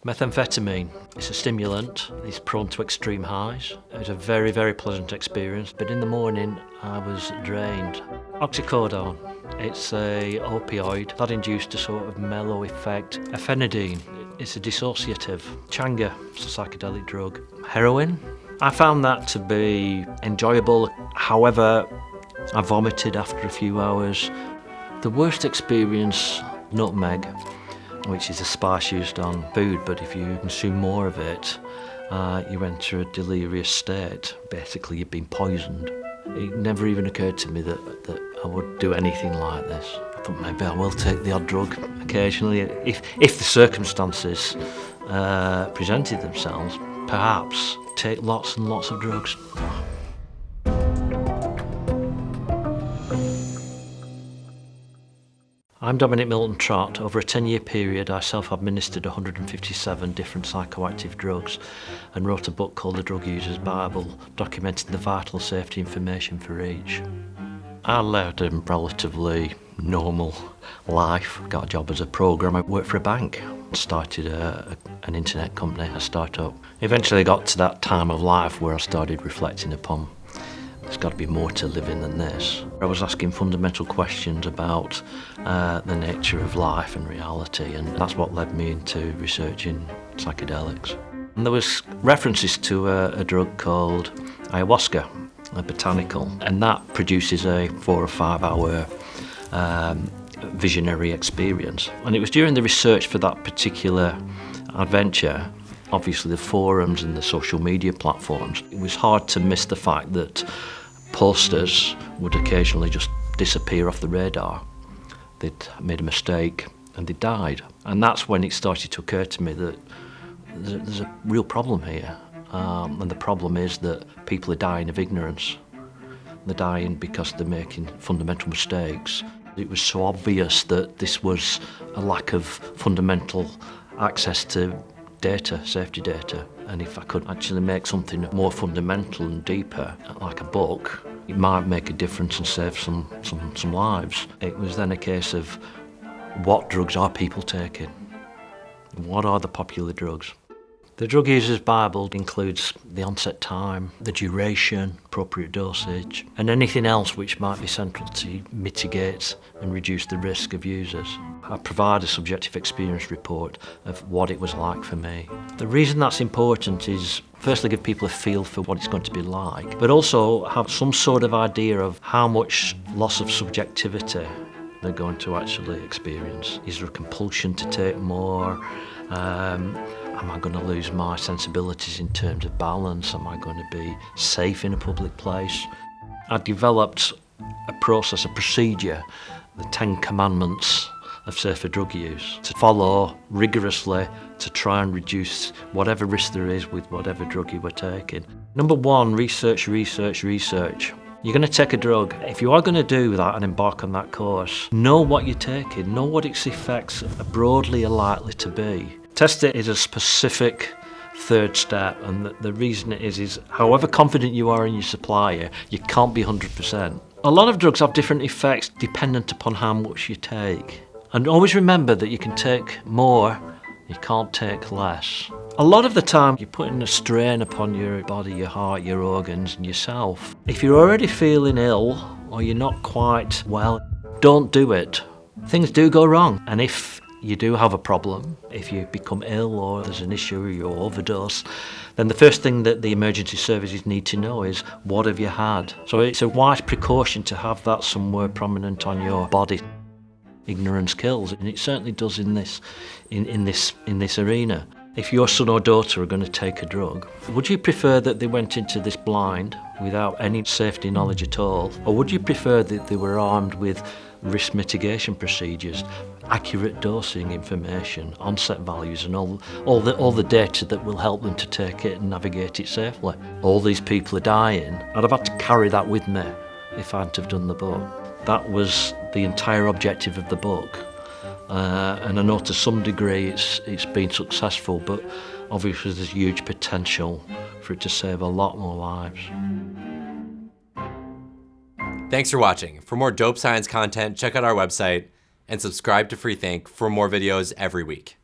Methamphetamine, it's a stimulant, it's prone to extreme highs. It was a very, very pleasant experience, but in the morning I was drained. Oxycodone, it's a opioid that induced a sort of mellow effect. Ephenidine, it's a dissociative. Changa, it's a psychedelic drug. Heroin, I found that to be enjoyable, however, I vomited after a few hours. The worst experience, nutmeg, which is a spice used on food, but if you consume more of it, you enter a delirious state. Basically, you've been poisoned. It never even occurred to me that I would do anything like this. I thought maybe I will take the odd drug occasionally. If the circumstances presented themselves, perhaps take lots and lots of drugs. I'm Dominic Milton Trott. Over a 10-year period, I self-administered 157 different psychoactive drugs and wrote a book called The Drug User's Bible, documenting the vital safety information for each. I led a relatively normal life. Got a job as a programmer, worked for a bank, started an internet company, a startup. Eventually got to that time of life where I started reflecting upon there's got to be more to living than this. I was asking fundamental questions about the nature of life and reality, and that's what led me into researching psychedelics. And there was references to a drug called ayahuasca, a botanical, and that produces a 4 or 5 hour visionary experience. And it was during the research for that particular adventure, obviously the forums and the social media platforms, it was hard to miss the fact that posters would occasionally just disappear off the radar. They'd made a mistake and they died. And that's when it started to occur to me that there's a real problem here. And the problem is that people are dying of ignorance. They're dying because they're making fundamental mistakes. It was so obvious that this was a lack of fundamental access to data, safety data, and if I could actually make something more fundamental and deeper, like a book, it might make a difference and save some lives. It was then a case of what drugs are people taking? What are the popular drugs? The Drug User's Bible includes the onset time, the duration, appropriate dosage, and anything else which might be central to mitigate and reduce the risk of users. I provide a subjective experience report of what it was like for me. The reason that's important is, firstly, give people a feel for what it's going to be like, but also have some sort of idea of how much loss of subjectivity they're going to actually experience. Is there a compulsion to take more? Am I going to lose my sensibilities in terms of balance? Am I going to be safe in a public place? I developed a process, a procedure, the 10 commandments of safer drug use, to follow rigorously to try and reduce whatever risk there is with whatever drug you were taking. Number 1, research, research, research. You're going to take a drug. If you are going to do that and embark on that course, know what you're taking, know what its effects broadly are likely to be. Test it is a specific third step, and the reason it is however confident you are in your supplier, you can't be 100%. A lot of drugs have different effects dependent upon how much you take. And always remember that you can take more, you can't take less. A lot of the time you're putting a strain upon your body, your heart, your organs and yourself. If you're already feeling ill or you're not quite well, don't do it. Things do go wrong, and if you do have a problem, if you become ill or there's an issue or you overdose, then the first thing that the emergency services need to know is, what have you had? So it's a wise precaution to have that somewhere prominent on your body. Ignorance kills, and it certainly does in this arena. If your son or daughter are going to take a drug, would you prefer that they went into this blind without any safety knowledge at all, or would you prefer that they were armed with risk mitigation procedures, accurate dosing information, onset values, and all the data that will help them to take it and navigate it safely? All these people are dying. I'd have had to carry that with me if I hadn't have done the book. That was the entire objective of the book, and I know to some degree it's been successful, but obviously there's huge potential for it to save a lot more lives. Thanks for watching. For more dope science content, check out our website and subscribe to Freethink for more videos every week.